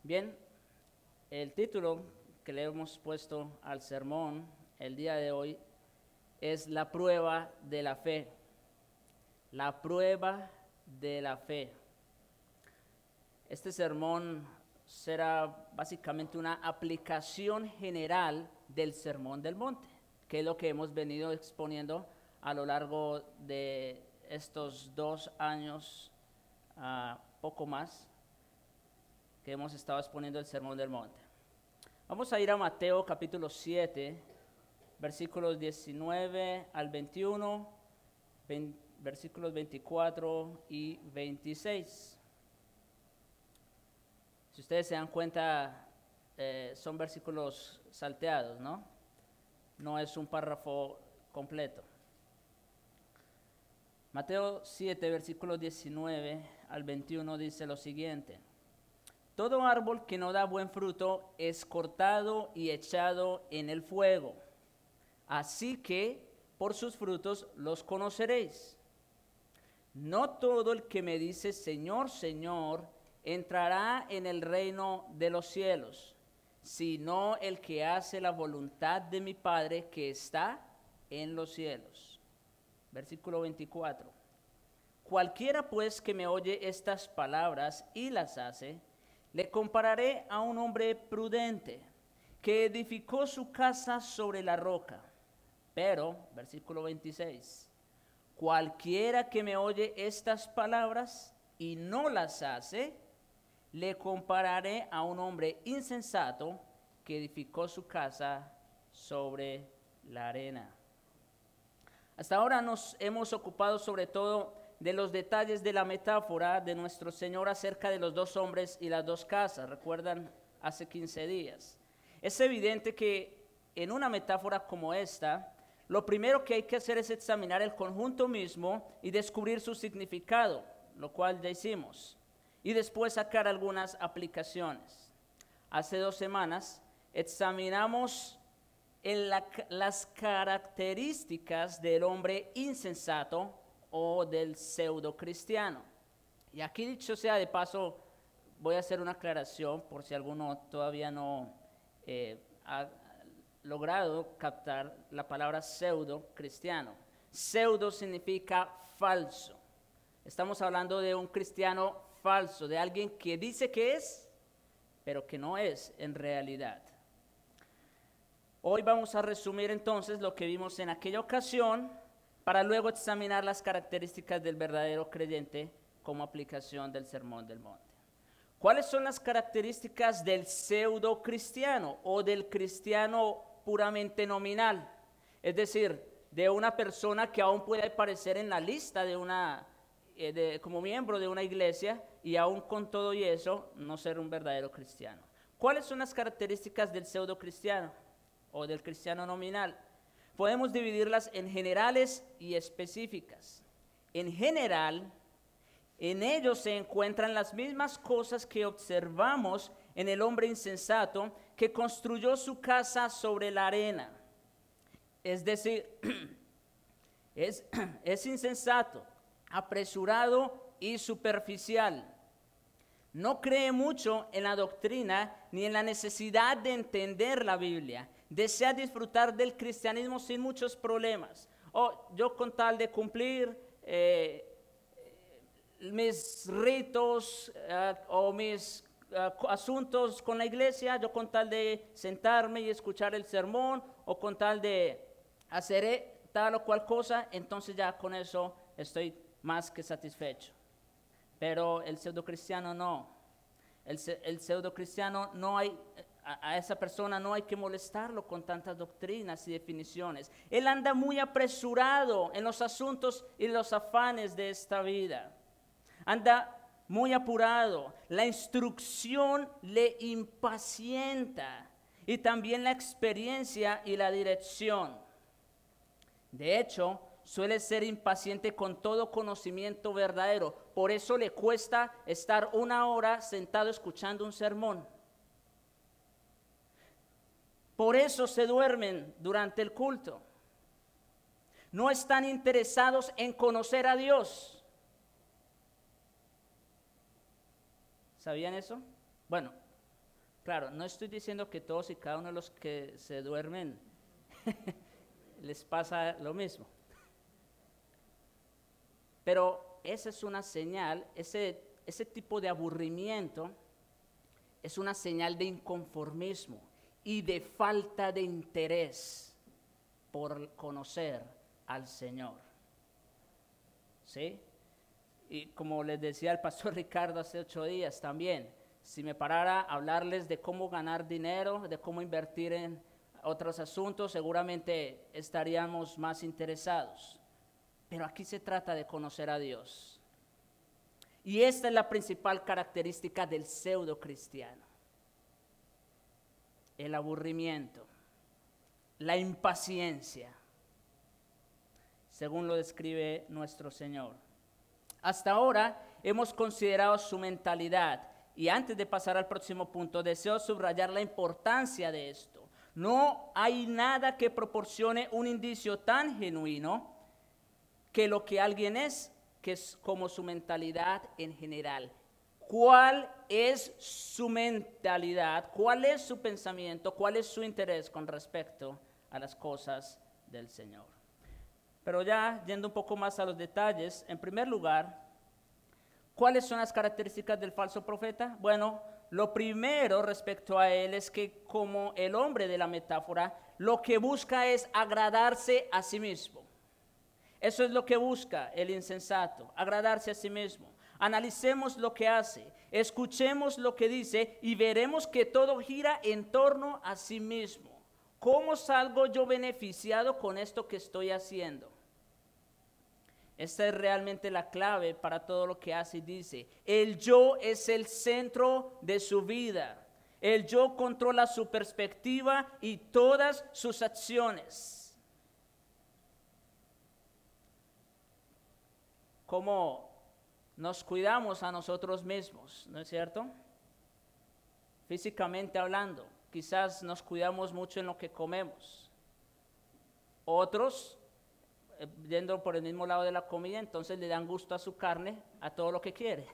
Bien, el título que le hemos puesto al sermón el día de hoy es la prueba de la fe. La prueba de la fe. Este sermón será básicamente una aplicación general del Sermón del Monte, que es lo que hemos venido exponiendo a lo largo de estos 2 años, poco más, que hemos estado exponiendo el Sermón del Monte. Vamos a ir a Mateo capítulo 7, versículos 19 al 21, versículos 24 y 26. Si ustedes se dan cuenta, son versículos salteados, ¿no? No es un párrafo completo. Mateo 7, versículos 19 al 21 dice lo siguiente: todo árbol que no da buen fruto es cortado y echado en el fuego. Así que por sus frutos los conoceréis. No todo el que me dice Señor, Señor, entrará en el reino de los cielos, sino el que hace la voluntad de mi Padre que está en los cielos. Versículo 24. Cualquiera pues que me oye estas palabras y las hace, le compararé a un hombre prudente que edificó su casa sobre la roca. Pero, versículo 26, cualquiera que me oye estas palabras y no las hace, le compararé a un hombre insensato que edificó su casa sobre la arena. Hasta ahora nos hemos ocupado sobre todo de los detalles de la metáfora de nuestro Señor acerca de los 2 hombres y las 2 casas. ¿Recuerdan? Hace 15 días. Es evidente que en una metáfora como esta, lo primero que hay que hacer es examinar el conjunto mismo y descubrir su significado, lo cual ya hicimos, y después sacar algunas aplicaciones. Hace 2 semanas examinamos las características del hombre insensato o del pseudo cristiano. Y aquí, dicho sea de paso, voy a hacer una aclaración por si alguno todavía no ha logrado captar la palabra pseudo cristiano. Pseudo significa falso. Estamos hablando de un cristiano falso, de alguien que dice que es, pero que no es en realidad. Hoy vamos a resumir entonces lo que vimos en aquella ocasión para luego examinar las características del verdadero creyente como aplicación del Sermón del Monte. ¿Cuáles son las características del pseudo cristiano o del cristiano puramente nominal? Es decir, de una persona que aún puede aparecer en la lista de como miembro de una iglesia y aún con todo y eso no ser un verdadero cristiano. ¿Cuáles son las características del pseudo cristiano o del cristiano nominal? Podemos dividirlas en generales y específicas. En general, en ellos se encuentran las mismas cosas que observamos en el hombre insensato que construyó su casa sobre la arena. Es decir, es insensato, apresurado y superficial. No cree mucho en la doctrina ni en la necesidad de entender la Biblia. Desea disfrutar del cristianismo sin muchos problemas. Yo con tal de cumplir mis ritos o mis asuntos con la iglesia, yo con tal de sentarme y escuchar el sermón o con tal de hacer tal o cual cosa, entonces ya con eso estoy más que satisfecho. Pero el pseudocristiano no. El pseudocristiano no hay, a esa persona no hay que molestarlo con tantas doctrinas y definiciones. Él anda muy apresurado en los asuntos y los afanes de esta vida. Anda muy apurado. La instrucción le impacienta y también la experiencia y la dirección. De hecho, suele ser impaciente con todo conocimiento verdadero. Por eso le cuesta estar 1 hora sentado escuchando un sermón. Por eso se duermen durante el culto. No están interesados en conocer a Dios. ¿Sabían eso? Bueno, Claro, no estoy diciendo que todos y cada uno de los que se duermen les pasa lo mismo. Pero esa es una señal, ese tipo de aburrimiento es una señal de inconformismo y de falta de interés por conocer al Señor. ¿Sí? Y como les decía el pastor Ricardo hace 8 días también, si me parara a hablarles de cómo ganar dinero, de cómo invertir en otros asuntos, seguramente estaríamos más interesados. Pero aquí se trata de conocer a Dios. Y esta es la principal característica del pseudo cristiano. El aburrimiento, la impaciencia, según lo describe nuestro Señor. Hasta ahora hemos considerado su mentalidad y antes de pasar al próximo punto, deseo subrayar la importancia de esto. No hay nada que proporcione un indicio tan genuino que lo que alguien es, que es como su mentalidad en general. ¿Cuál es su mentalidad? ¿Cuál es su pensamiento? ¿Cuál es su interés con respecto a las cosas del Señor? Pero ya yendo un poco más a los detalles, en primer lugar, ¿cuáles son las características del falso profeta? Bueno, lo primero respecto a él es que como el hombre de la metáfora, lo que busca es agradarse a sí mismo. Eso es lo que busca el insensato, agradarse a sí mismo. Analicemos lo que hace, escuchemos lo que dice y veremos que todo gira en torno a sí mismo. ¿Cómo salgo yo beneficiado con esto que estoy haciendo? Esta es realmente la clave para todo lo que hace y dice. El yo es el centro de su vida. El yo controla su perspectiva y todas sus acciones. ¿Cómo nos cuidamos a nosotros mismos, no es cierto? Físicamente hablando, quizás nos cuidamos mucho en lo que comemos. Otros, yendo por el mismo lado de la comida, entonces le dan gusto a su carne, a todo lo que quiere.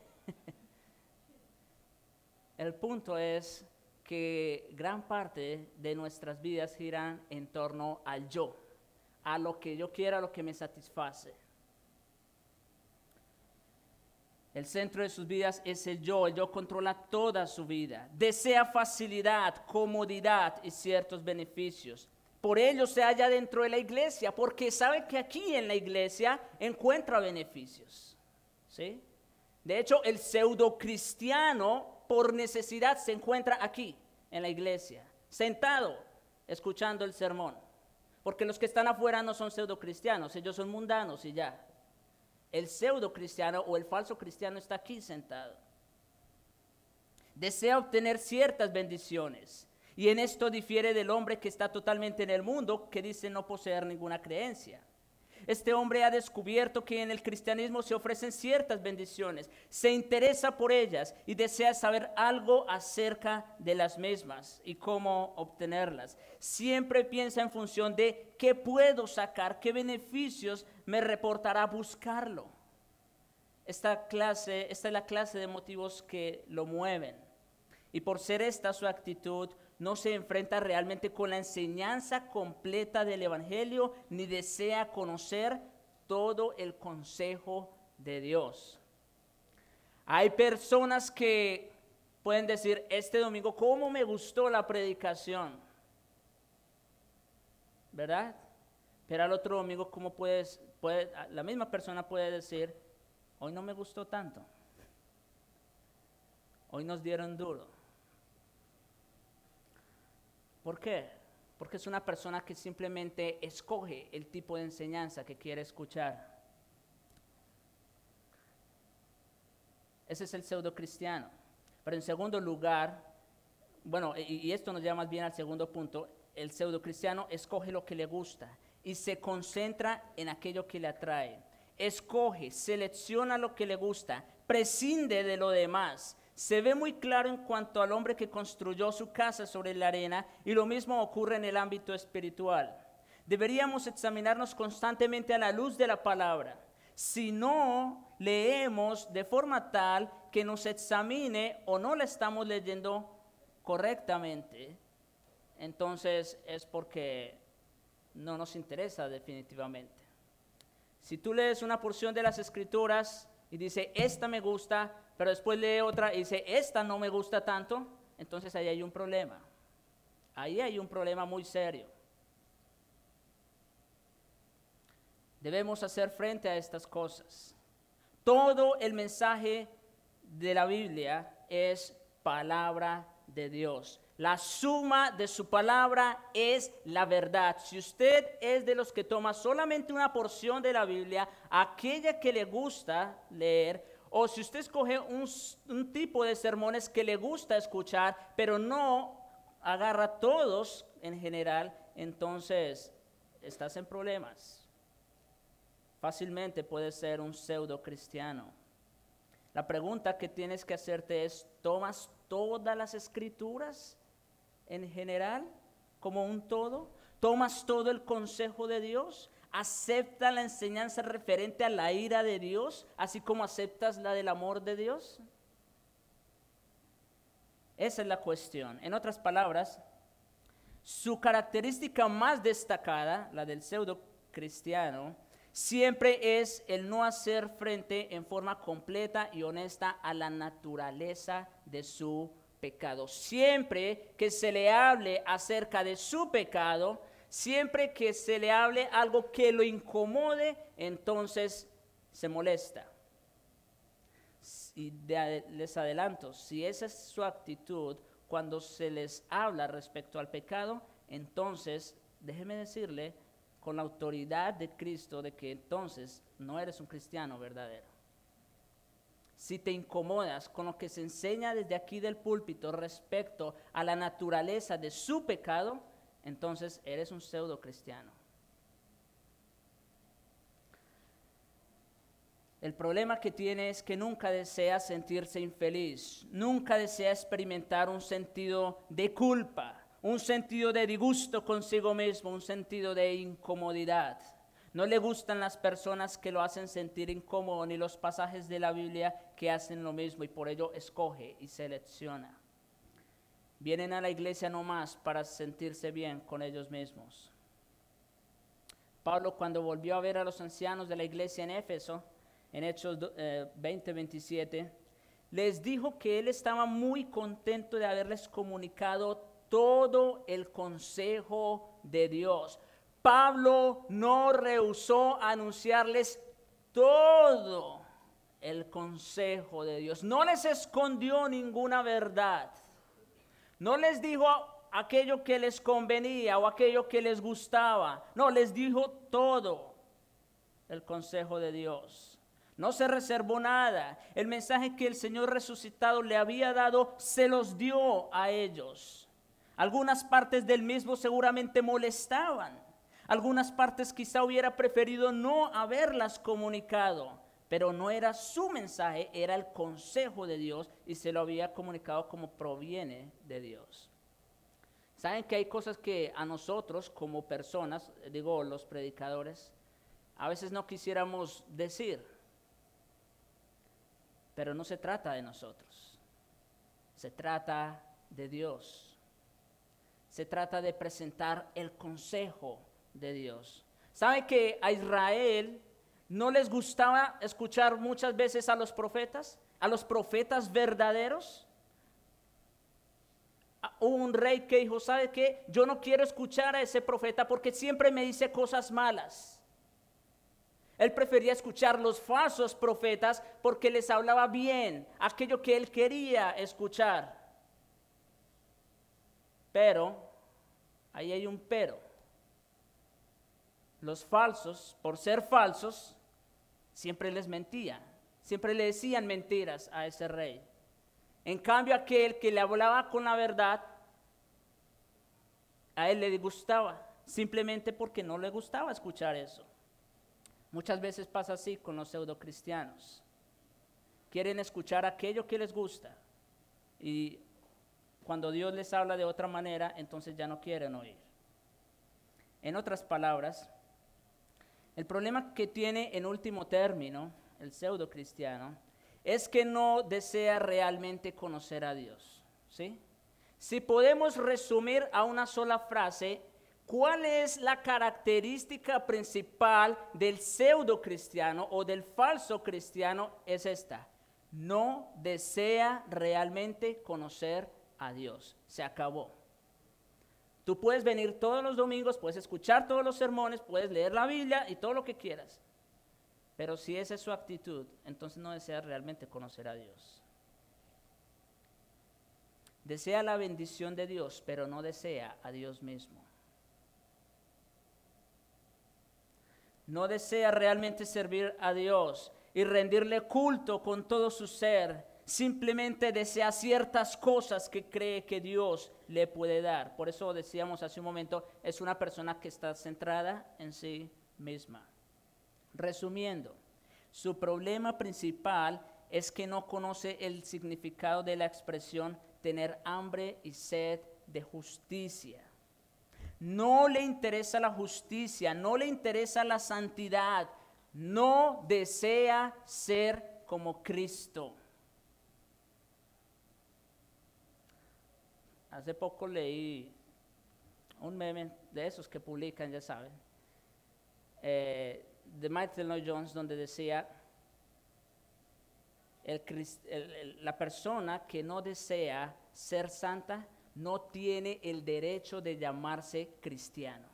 El punto es que gran parte de nuestras vidas giran en torno al yo, a lo que yo quiera, a lo que me satisface. El centro de sus vidas es el yo controla toda su vida, desea facilidad, comodidad y ciertos beneficios. Por ello se halla dentro de la iglesia, porque sabe que aquí en la iglesia encuentra beneficios. ¿Sí? De hecho, el pseudo cristiano por necesidad se encuentra aquí en la iglesia, sentado, escuchando el sermón. Porque los que están afuera no son pseudo cristianos, ellos son mundanos y ya. El pseudo cristiano o el falso cristiano está aquí sentado. Desea obtener ciertas bendiciones. Y en esto difiere del hombre que está totalmente en el mundo, que dice no poseer ninguna creencia. Este hombre ha descubierto que en el cristianismo se ofrecen ciertas bendiciones, se interesa por ellas y desea saber algo acerca de las mismas y cómo obtenerlas. Siempre piensa en función de qué puedo sacar, qué beneficios me reportará buscarlo. Esta es la clase de motivos que lo mueven. Y por ser esta su actitud, no se enfrenta realmente con la enseñanza completa del Evangelio, ni desea conocer todo el consejo de Dios. Hay personas que pueden decir, este domingo, ¿cómo me gustó la predicación? ¿Verdad? Pero al otro domingo, ¿cómo la misma persona puede decir, hoy no me gustó tanto? Hoy nos dieron duro. ¿Por qué? Porque es una persona que simplemente escoge el tipo de enseñanza que quiere escuchar. Ese es el pseudo cristiano. Pero en segundo lugar, bueno, y esto nos lleva más bien al segundo punto, el pseudo cristiano escoge lo que le gusta y se concentra en aquello que le atrae. Escoge, selecciona lo que le gusta, prescinde de lo demás. Se ve muy claro en cuanto al hombre que construyó su casa sobre la arena y lo mismo ocurre en el ámbito espiritual. Deberíamos examinarnos constantemente a la luz de la palabra. Si no leemos de forma tal que nos examine o no la estamos leyendo correctamente, entonces es porque no nos interesa definitivamente. Si tú lees una porción de las Escrituras y dice, esta me gusta, pero después lee otra y dice, esta no me gusta tanto, entonces ahí hay un problema. Ahí hay un problema muy serio. Debemos hacer frente a estas cosas. Todo el mensaje de la Biblia es palabra de Dios. La suma de su palabra es la verdad. Si usted es de los que toma solamente una porción de la Biblia, aquella que le gusta leer, o si usted escoge un tipo de sermones que le gusta escuchar, pero no agarra todos en general, entonces estás en problemas. Fácilmente puedes ser un pseudo cristiano. La pregunta que tienes que hacerte es, ¿tomas todas las Escrituras en general como un todo? ¿Tomas todo el consejo de Dios? ¿Aceptas la enseñanza referente a la ira de Dios, así como aceptas la del amor de Dios? Esa es la cuestión. En otras palabras, su característica más destacada, la del pseudo cristiano, siempre es el no hacer frente en forma completa y honesta a la naturaleza de su pecado. Siempre que se le hable acerca de su pecado, siempre que se le hable algo que lo incomode, entonces se molesta. Y les adelanto, si esa es su actitud cuando se les habla respecto al pecado, entonces déjeme decirle con la autoridad de Cristo de que entonces no eres un cristiano verdadero. Si te incomodas con lo que se enseña desde aquí del púlpito respecto a la naturaleza de su pecado, entonces eres un pseudo cristiano. El problema que tiene es que nunca desea sentirse infeliz, nunca desea experimentar un sentido de culpa, un sentido de disgusto consigo mismo, un sentido de incomodidad. No le gustan las personas que lo hacen sentir incómodo, ni los pasajes de la Biblia que hacen lo mismo, y por ello escoge y selecciona. Vienen a la iglesia nomás para sentirse bien con ellos mismos. Pablo, cuando volvió a ver a los ancianos de la iglesia en Éfeso, en Hechos 20:27, les dijo que él estaba muy contento de haberles comunicado todo el consejo de Dios. Pablo no rehusó anunciarles todo el consejo de Dios. No les escondió ninguna verdad. No les dijo aquello que les convenía o aquello que les gustaba. No, les dijo todo el consejo de Dios. No se reservó nada. El mensaje que el Señor resucitado le había dado, se los dio a ellos. Algunas partes del mismo seguramente molestaban. Algunas partes quizá hubiera preferido no haberlas comunicado, pero no era su mensaje, era el consejo de Dios y se lo había comunicado como proviene de Dios. ¿Saben que hay cosas que a nosotros como personas, digo los predicadores, a veces no quisiéramos decir? Pero no se trata de nosotros, se trata de Dios. Se trata de presentar el consejo de Dios. ¿Sabe que a Israel no les gustaba escuchar muchas veces a los profetas verdaderos? Hubo un rey que dijo, ¿sabe qué? Yo no quiero escuchar a ese profeta porque siempre me dice cosas malas. Él prefería escuchar los falsos profetas porque les hablaba bien, aquello que él quería escuchar. Pero, ahí hay un pero. Los falsos, por ser falsos, siempre les mentían, siempre le decían mentiras a ese rey. En cambio, aquel que le hablaba con la verdad, a él le disgustaba, simplemente porque no le gustaba escuchar eso. Muchas veces pasa así con los pseudocristianos. Quieren escuchar aquello que les gusta y cuando Dios les habla de otra manera, entonces ya no quieren oír. En otras palabras, el problema que tiene en último término el pseudocristiano es que no desea realmente conocer a Dios, ¿sí? Si podemos resumir a una sola frase, ¿cuál es la característica principal del pseudo cristiano o del falso cristiano? Es esta: no desea realmente conocer a Dios. Se acabó. Tú puedes venir todos los domingos, puedes escuchar todos los sermones, puedes leer la Biblia y todo lo que quieras. Pero si esa es su actitud, entonces no desea realmente conocer a Dios. Desea la bendición de Dios, pero no desea a Dios mismo. No desea realmente servir a Dios y rendirle culto con todo su ser. Simplemente desea ciertas cosas que cree que Dios le puede dar. Por eso decíamos hace un momento, es una persona que está centrada en sí misma. Resumiendo, su problema principal es que no conoce el significado de la expresión tener hambre y sed de justicia. No le interesa la justicia, no le interesa la santidad, no desea ser como Cristo. Hace poco leí un meme de esos que publican, ya saben, de Martin Lloyd Jones, donde decía, la persona que no desea ser santa no tiene el derecho de llamarse cristiano.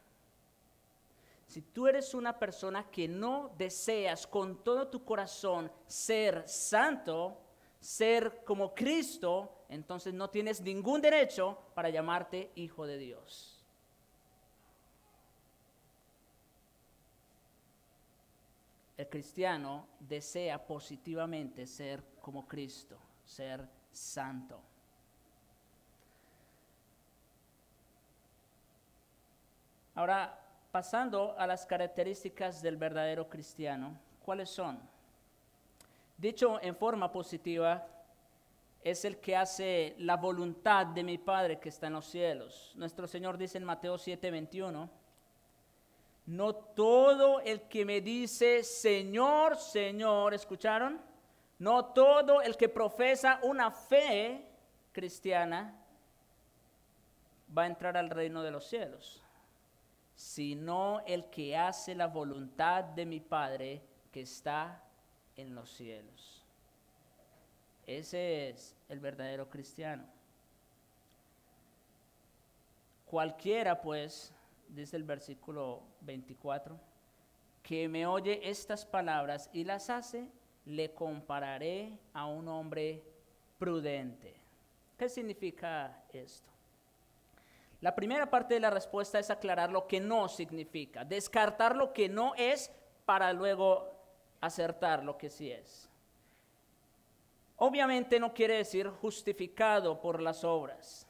Si tú eres una persona que no deseas con todo tu corazón ser santo, ser como Cristo, entonces no tienes ningún derecho para llamarte hijo de Dios. El cristiano desea positivamente ser como Cristo, ser santo. Ahora, pasando a las características del verdadero cristiano, ¿cuáles son? Dicho en forma positiva, es el que hace la voluntad de mi Padre que está en los cielos. Nuestro Señor dice en Mateo 7:21, no todo el que me dice Señor, Señor, ¿escucharon? No todo el que profesa una fe cristiana va a entrar al reino de los cielos, sino el que hace la voluntad de mi Padre que está en los cielos. Ese es el verdadero cristiano. Cualquiera, pues, dice el versículo 24, que me oye estas palabras y las hace, le compararé a un hombre prudente. ¿Qué significa esto? La primera parte de la respuesta es aclarar lo que no significa, descartar lo que no es para luego acertar lo que sí es. Obviamente no quiere decir justificado por las obras.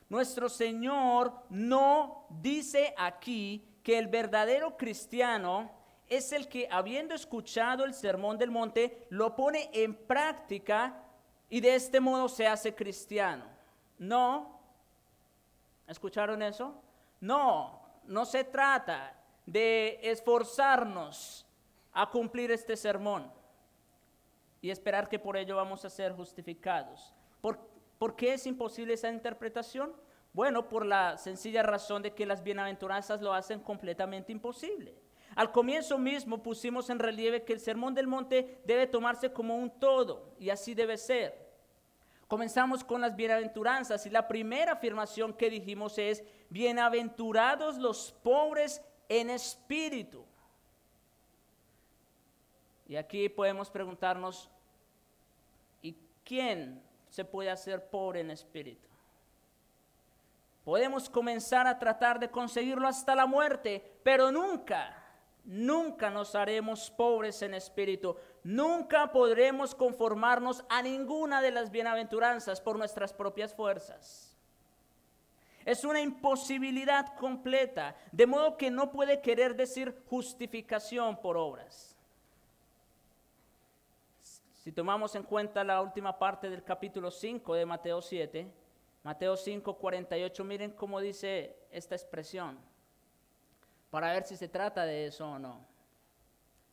Nuestro Señor no dice aquí que el verdadero cristiano es el que, habiendo escuchado el sermón del monte, lo pone en práctica y de este modo se hace cristiano. No. ¿Escucharon eso? No, no se trata de esforzarnos a cumplir este sermón y esperar que por ello vamos a ser justificados. ¿Por qué es imposible esa interpretación? Bueno, por la sencilla razón de que las bienaventuranzas lo hacen completamente imposible. Al comienzo mismo pusimos en relieve que el sermón del monte debe tomarse como un todo, y así debe ser. Comenzamos con las bienaventuranzas y la primera afirmación que dijimos es: bienaventurados los pobres en espíritu. Y aquí podemos preguntarnos, ¿y quién se puede hacer pobre en espíritu? Podemos comenzar a tratar de conseguirlo hasta la muerte, pero nunca nos haremos pobres en espíritu. Nunca podremos conformarnos a ninguna de las bienaventuranzas por nuestras propias fuerzas. Es una imposibilidad completa, de modo que no puede querer decir justificación por obras. Si tomamos en cuenta la última parte del capítulo 5 de Mateo 7, Mateo 5:48, miren cómo dice esta expresión, para ver si se trata de eso o no.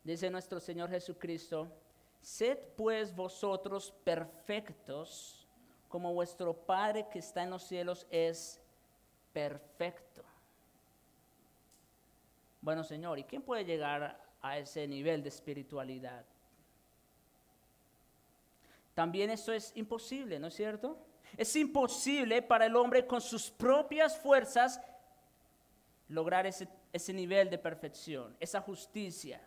Dice nuestro Señor Jesucristo: sed pues vosotros perfectos, como vuestro Padre que está en los cielos es perfecto. Bueno, Señor, ¿y quién puede llegar a ese nivel de espiritualidad? También eso es imposible, ¿no es cierto? Es imposible para el hombre con sus propias fuerzas lograr ese nivel de perfección, esa justicia.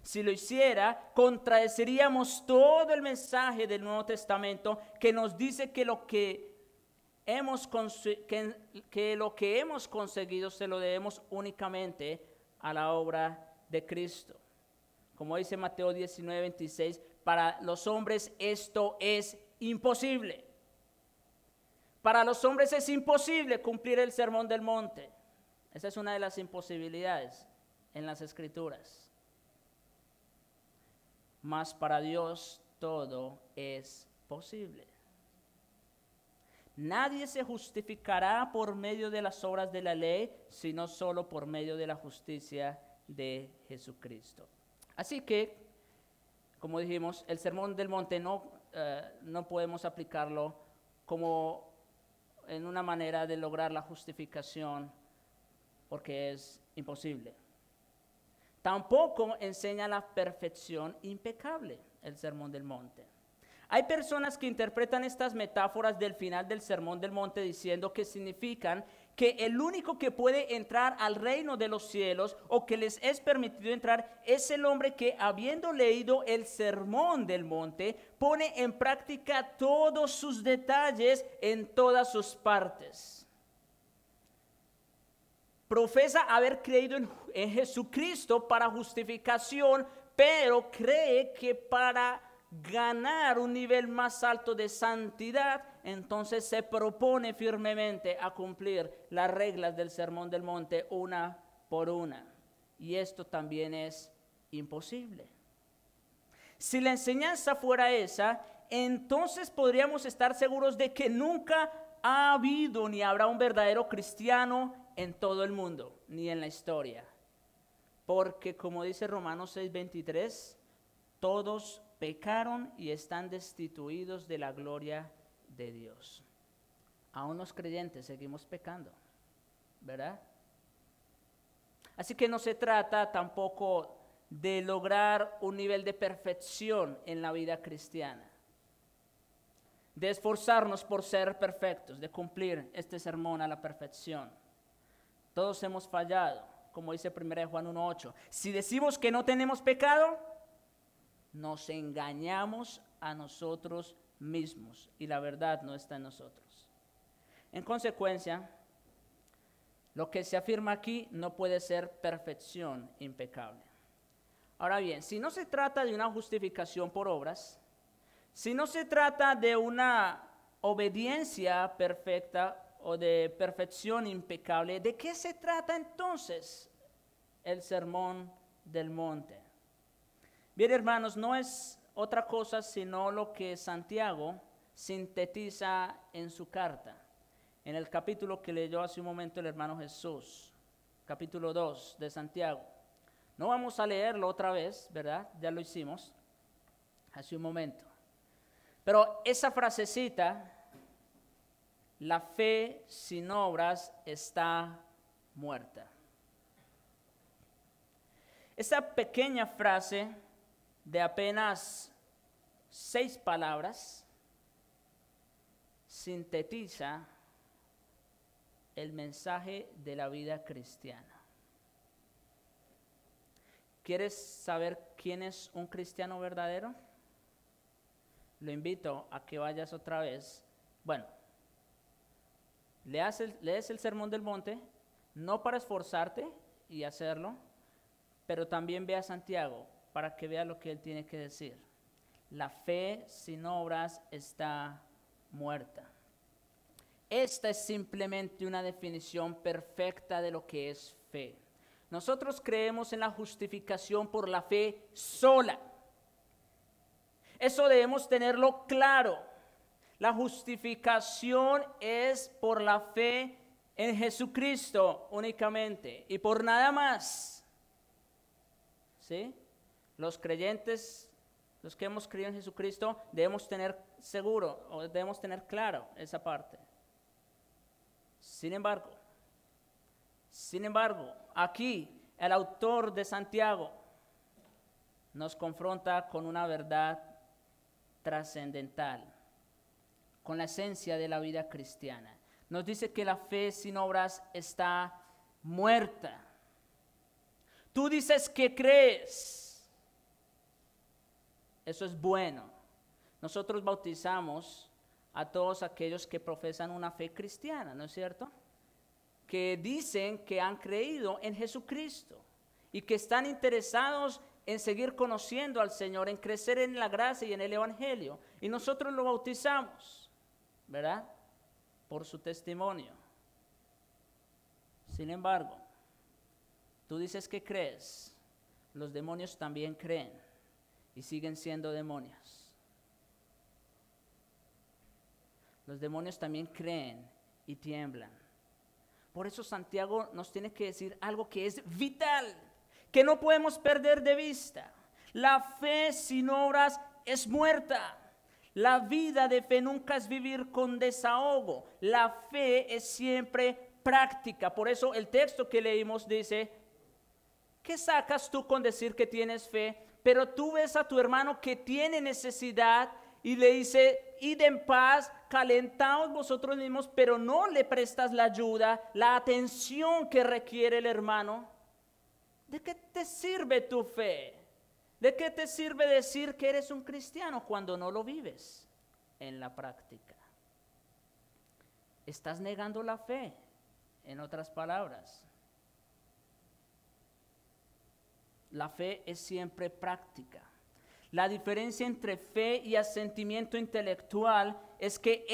Si lo hiciera, contradeciríamos todo el mensaje del Nuevo Testamento que nos dice que lo que hemos conseguido se lo debemos únicamente a la obra de Cristo. Como dice Mateo 19:26, para los hombres esto es imposible. Para los hombres es imposible cumplir el Sermón del Monte. Esa es una de las imposibilidades en las Escrituras. Mas para Dios todo es posible. Nadie se justificará por medio de las obras de la ley, sino solo por medio de la justicia de Jesucristo. Así que, como dijimos, el Sermón del Monte no podemos aplicarlo como en una manera de lograr la justificación, porque es imposible. Tampoco enseña la perfección impecable el Sermón del Monte. Hay personas que interpretan estas metáforas del final del Sermón del Monte diciendo que significan que el único que puede entrar al reino de los cielos o que les es permitido entrar es el hombre que, habiendo leído el Sermón del Monte, pone en práctica todos sus detalles en todas sus partes. Profesa haber creído en Jesucristo para justificación, pero cree que para ganar un nivel más alto de santidad, entonces se propone firmemente a cumplir las reglas del Sermón del Monte una por una. Y esto también es imposible. Si la enseñanza fuera esa, entonces podríamos estar seguros de que nunca ha habido ni habrá un verdadero cristiano en todo el mundo, ni en la historia. Porque como dice Romanos 6:23, todos pecaron y están destituidos de la gloria de Dios. Aún los creyentes seguimos pecando, ¿verdad? Así que no se trata tampoco de lograr un nivel de perfección en la vida cristiana, de esforzarnos por ser perfectos, de cumplir este sermón a la perfección. Todos hemos fallado, como dice 1 Juan 1:8. Si decimos que no tenemos pecado, nos engañamos a nosotros mismos y la verdad no está en nosotros. En consecuencia, lo que se afirma aquí no puede ser perfección impecable. Ahora bien, si no se trata de una justificación por obras, si no se trata de una obediencia perfecta o de perfección impecable, ¿de qué se trata entonces el Sermón del Monte? Bien, hermanos, no es otra cosa sino lo que Santiago sintetiza en su carta, en el capítulo que leyó hace un momento el hermano Jesús, capítulo 2 de Santiago. No vamos a leerlo otra vez, ¿verdad? Ya lo hicimos hace un momento. Pero esa frasecita, la fe sin obras está muerta. Esa pequeña frase de apenas 6 palabras sintetiza el mensaje de la vida cristiana. ¿Quieres saber quién es un cristiano verdadero? Lo invito a que vayas otra vez. Bueno, lees el Sermón del Monte, no para esforzarte y hacerlo, pero también ve a Santiago para que vea lo que él tiene que decir. La fe sin obras está muerta. Esta es simplemente una definición perfecta de lo que es fe. Nosotros creemos en la justificación por la fe sola. Eso debemos tenerlo claro. La justificación es por la fe en Jesucristo únicamente y por nada más. ¿Sí? Los creyentes los que hemos creído en Jesucristo, debemos tener seguro o debemos tener claro esa parte. Sin embargo, aquí el autor de Santiago nos confronta con una verdad trascendental, con la esencia de la vida cristiana. Nos dice que la fe sin obras está muerta. Tú dices que crees. Eso es bueno. Nosotros bautizamos a todos aquellos que profesan una fe cristiana, ¿no es cierto? Que dicen que han creído en Jesucristo y que están interesados en seguir conociendo al Señor, en crecer en la gracia y en el Evangelio. Y nosotros lo bautizamos, ¿verdad? Por su testimonio. Sin embargo, tú dices que crees, los demonios también creen y siguen siendo demonios. Los demonios también creen y tiemblan. Por eso Santiago nos tiene que decir algo que es vital, que no podemos perder de vista. La fe sin obras es muerta. La vida de fe nunca es vivir con desahogo. La fe es siempre práctica. Por eso el texto que leímos dice, ¿qué sacas tú con decir que tienes fe? Pero tú ves a tu hermano que tiene necesidad y le dice, id en paz, calentaos vosotros mismos, pero no le prestas la ayuda, la atención que requiere el hermano. ¿De qué te sirve tu fe? ¿De qué te sirve decir que eres un cristiano cuando no lo vives en la práctica? Estás negando la fe, en otras palabras. La fe es siempre práctica. La diferencia entre fe y asentimiento intelectual es que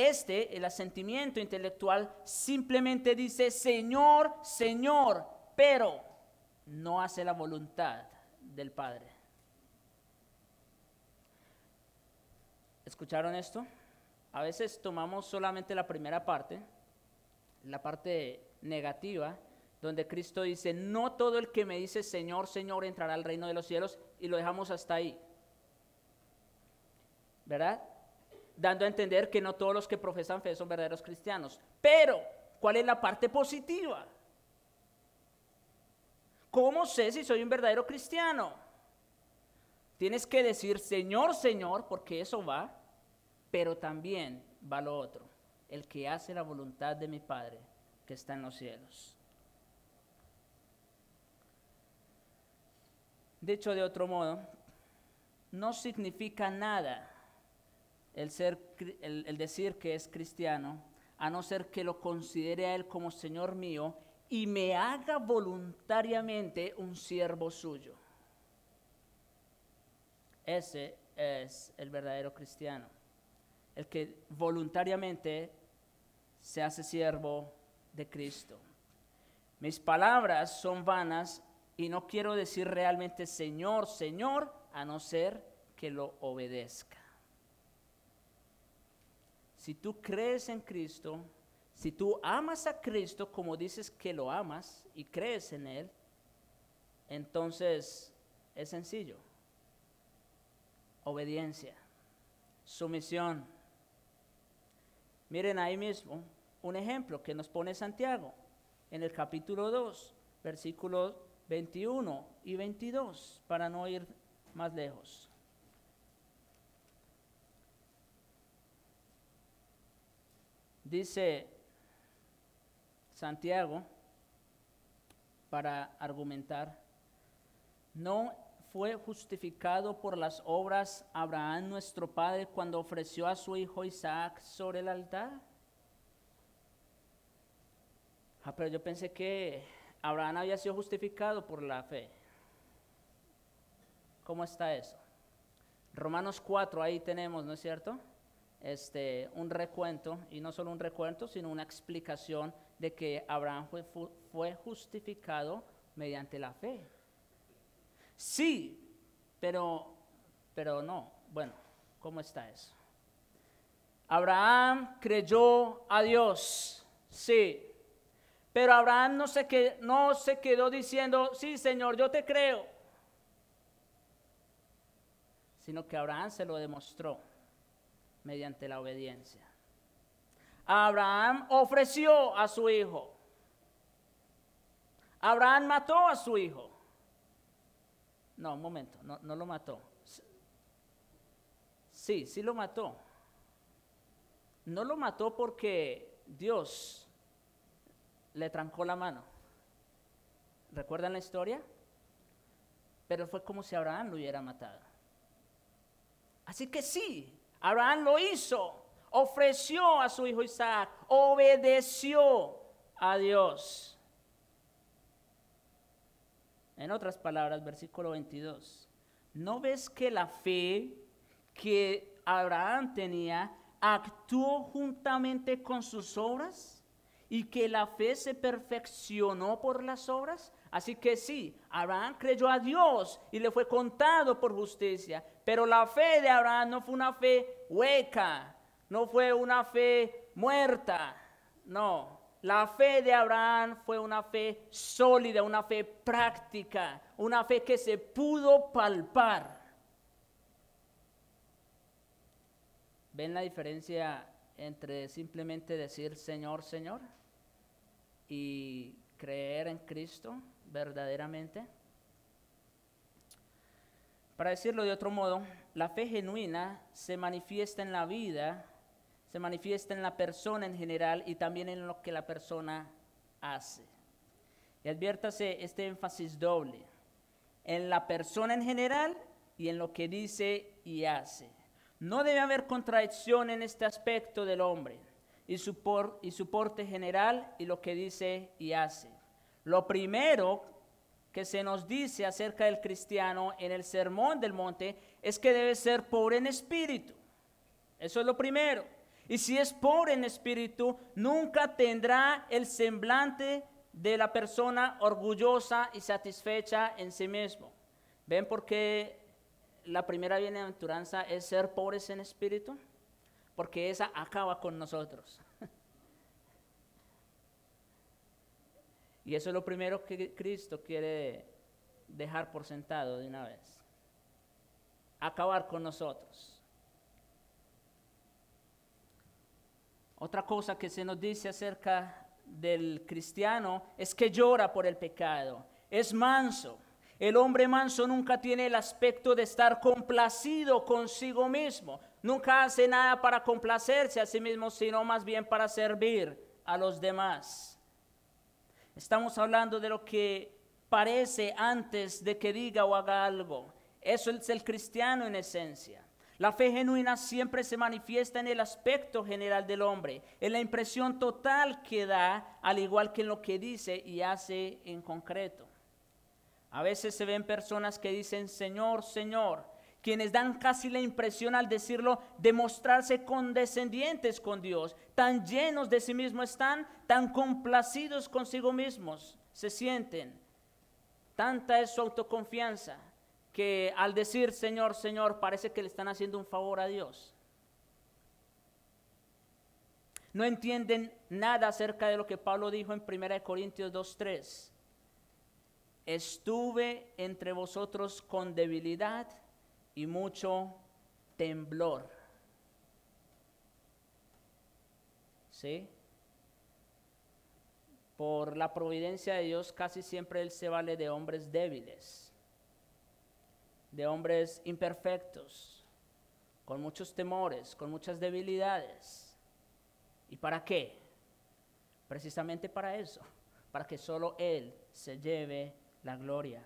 el asentimiento intelectual simplemente dice Señor, Señor, pero no hace la voluntad del Padre. ¿Escucharon esto? A veces tomamos solamente la primera parte, la parte negativa, donde Cristo dice, no todo el que me dice Señor, Señor entrará al reino de los cielos, y lo dejamos hasta ahí. ¿Verdad? Dando a entender que no todos los que profesan fe son verdaderos cristianos. Pero, ¿cuál es la parte positiva? ¿Cómo sé si soy un verdadero cristiano? Tienes que decir Señor, Señor, porque eso va, pero también va lo otro, el que hace la voluntad de mi Padre que está en los cielos. Dicho de otro modo, no significa nada el decir que es cristiano, a no ser que lo considere a Él como Señor mío y me haga voluntariamente un siervo suyo. Ese es el verdadero cristiano, el que voluntariamente se hace siervo de Cristo. Mis palabras son vanas y no quiero decir realmente Señor, Señor, a no ser que lo obedezca. Si tú crees en Cristo, si tú amas a Cristo como dices que lo amas y crees en Él, entonces es sencillo. Obediencia, sumisión. Miren ahí mismo un ejemplo que nos pone Santiago en el capítulo 2, versículos 21 y 22, para no ir más lejos. Dice Santiago, para argumentar, ¿no fue justificado por las obras Abraham nuestro padre cuando ofreció a su hijo Isaac sobre el altar? Pero yo pensé que Abraham había sido justificado por la fe. ¿Cómo está eso? Romanos 4, ahí tenemos, ¿no es cierto? Un recuento, y no solo un recuento, sino una explicación de que Abraham fue justificado mediante la fe. Sí, pero no. Bueno, ¿cómo está eso? Abraham creyó a Dios, sí, pero Abraham no se quedó diciendo, sí, Señor, yo te creo. sino que Abraham se lo demostró mediante la obediencia. Abraham ofreció a su hijo. Abraham mató a su hijo. No, un momento, no lo mató. Sí lo mató. No lo mató porque Dios le trancó la mano. ¿Recuerdan la historia? Pero fue como si Abraham lo hubiera matado. Así que sí, Abraham lo hizo. Ofreció a su hijo Isaac. Obedeció a Dios. En otras palabras, versículo 22. ¿No ves que la fe que Abraham tenía actuó juntamente con sus obras? Y que la fe se perfeccionó por las obras. Así que sí, Abraham creyó a Dios y le fue contado por justicia. Pero la fe de Abraham no fue una fe hueca, no fue una fe muerta. No, la fe de Abraham fue una fe sólida, una fe práctica, una fe que se pudo palpar. ¿Ven la diferencia entre simplemente decir Señor, Señor y creer en Cristo verdaderamente? Para decirlo de otro modo, la fe genuina se manifiesta en la vida, se manifiesta en la persona en general y también en lo que la persona hace. Y adviértase este énfasis doble, en la persona en general y en lo que dice y hace. No debe haber contradicción en este aspecto del hombre y su porte general y lo que dice y hace. Lo primero que se nos dice acerca del cristiano en el Sermón del Monte es que debe ser pobre en espíritu. Eso es lo primero. Y si es pobre en espíritu, nunca tendrá el semblante de la persona orgullosa y satisfecha en sí mismo. ¿Ven por qué la primera bienaventuranza es ser pobres en espíritu? Porque esa acaba con nosotros. Y eso es lo primero que Cristo quiere dejar por sentado de una vez. Acabar con nosotros. Otra cosa que se nos dice acerca del cristiano es que llora por el pecado. Es manso. El hombre manso nunca tiene el aspecto de estar complacido consigo mismo. Nunca hace nada para complacerse a sí mismo, sino más bien para servir a los demás. Estamos hablando de lo que parece antes de que diga o haga algo. Eso es el cristiano en esencia. La fe genuina siempre se manifiesta en el aspecto general del hombre, en la impresión total que da, al igual que en lo que dice y hace en concreto. A veces se ven personas que dicen Señor, Señor, quienes dan casi la impresión al decirlo de mostrarse condescendientes con Dios, tan llenos de sí mismos están, tan complacidos consigo mismos se sienten. Tanta es su autoconfianza que al decir Señor, Señor, parece que le están haciendo un favor a Dios. No entienden nada acerca de lo que Pablo dijo en 1 Corintios 2:3. Estuve entre vosotros con debilidad y mucho temblor. ¿Sí? Por la providencia de Dios casi siempre Él se vale de hombres débiles, de hombres imperfectos, con muchos temores, con muchas debilidades. ¿Y para qué? Precisamente para eso, para que solo Él se lleve la gloria.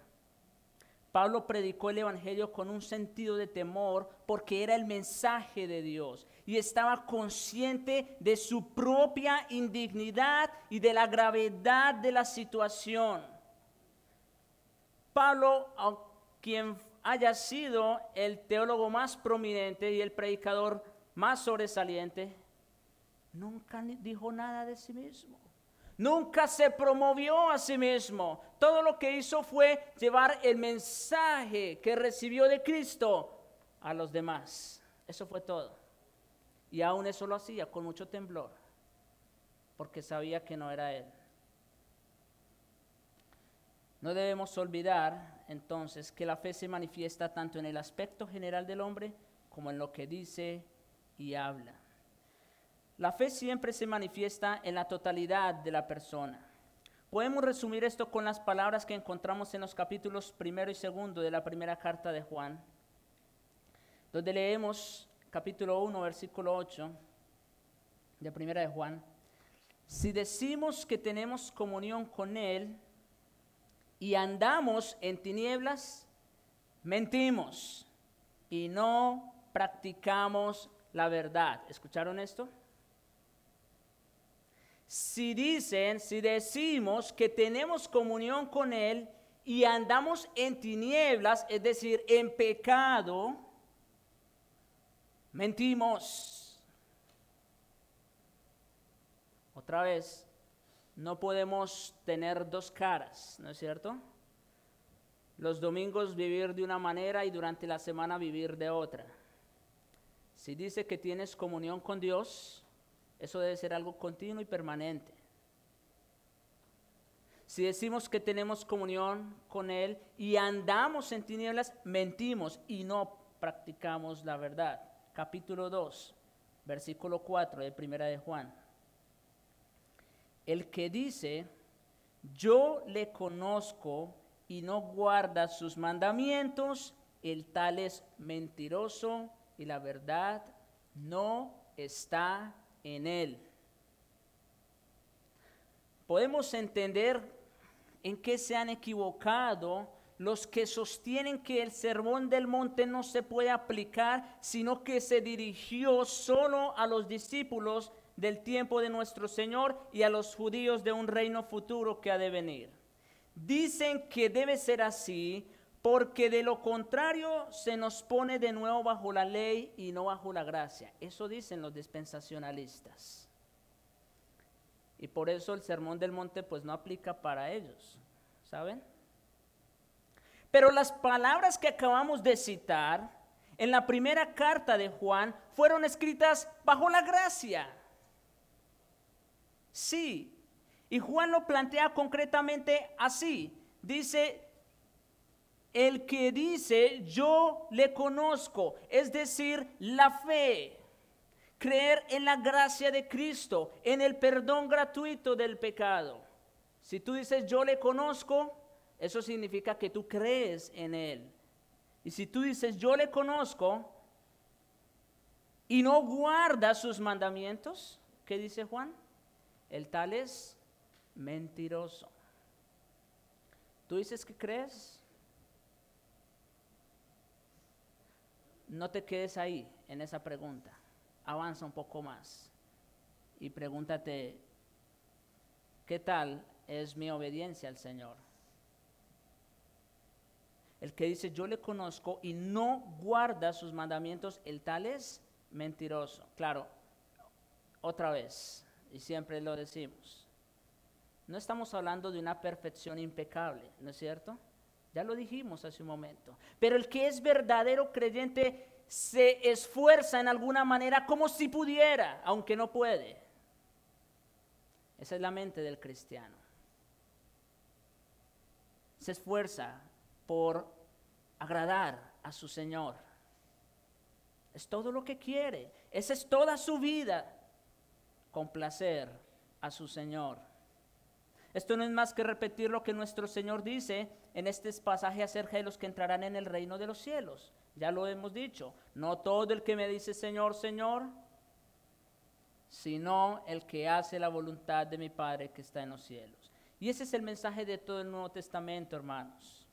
Pablo predicó el evangelio con un sentido de temor porque era el mensaje de Dios y estaba consciente de su propia indignidad y de la gravedad de la situación. Pablo, quien haya sido el teólogo más prominente y el predicador más sobresaliente, nunca dijo nada de sí mismo. Nunca se promovió a sí mismo. Todo lo que hizo fue llevar el mensaje que recibió de Cristo a los demás. Eso fue todo. Y aún eso lo hacía con mucho temblor, porque sabía que no era Él. No debemos olvidar entonces que la fe se manifiesta tanto en el aspecto general del hombre como en lo que dice y habla. La fe siempre se manifiesta en la totalidad de la persona. Podemos resumir esto con las palabras que encontramos en los capítulos 1 y 2 de la primera carta de Juan, donde leemos capítulo 1, versículo 8 de primera de Juan. Si decimos que tenemos comunión con Él y andamos en tinieblas, mentimos y no practicamos la verdad. ¿Escucharon esto? Si decimos que tenemos comunión con Él y andamos en tinieblas, es decir, en pecado, mentimos. Otra vez, no podemos tener dos caras, ¿no es cierto? Los domingos vivir de una manera y durante la semana vivir de otra. Si dice que tienes comunión con Dios, eso debe ser algo continuo y permanente. Si decimos que tenemos comunión con Él y andamos en tinieblas, mentimos y no practicamos la verdad. Capítulo 2, versículo 4 de Primera de Juan. El que dice, yo le conozco y no guarda sus mandamientos, el tal es mentiroso y la verdad no está en él. Podemos entender en qué se han equivocado los que sostienen que el sermón del monte no se puede aplicar, sino que se dirigió solo a los discípulos del tiempo de nuestro Señor y a los judíos de un reino futuro que ha de venir. Dicen que debe ser así porque de lo contrario se nos pone de nuevo bajo la ley y no bajo la gracia. Eso dicen los dispensacionalistas. Y por eso el sermón del monte pues no aplica para ellos, ¿saben? Pero las palabras que acabamos de citar en la primera carta de Juan fueron escritas bajo la gracia. Sí, y Juan lo plantea concretamente así. Dice, el que dice, yo le conozco, es decir, la fe. Creer en la gracia de Cristo, en el perdón gratuito del pecado. Si tú dices, yo le conozco, eso significa que tú crees en Él. Y si tú dices, yo le conozco, y no guardas sus mandamientos, ¿qué dice Juan? El tal es mentiroso. ¿Tú dices que crees? No te quedes ahí en esa pregunta. Avanza un poco más y pregúntate, ¿qué tal es mi obediencia al Señor? El que dice, yo le conozco y no guarda sus mandamientos, el tal es mentiroso. Claro, otra vez, y siempre lo decimos, no estamos hablando de una perfección impecable, ¿no es cierto? Ya lo dijimos hace un momento. Pero el que es verdadero creyente se esfuerza en alguna manera como si pudiera, aunque no puede. Esa es la mente del cristiano. Se esfuerza por agradar a su Señor. Es todo lo que quiere. Esa es toda su vida. Complacer a su Señor. Esto no es más que repetir lo que nuestro Señor dice en este pasaje acerca de los que entrarán en el reino de los cielos. Ya lo hemos dicho, no todo el que me dice Señor, Señor, sino el que hace la voluntad de mi Padre que está en los cielos. Y ese es el mensaje de todo el Nuevo Testamento, hermanos.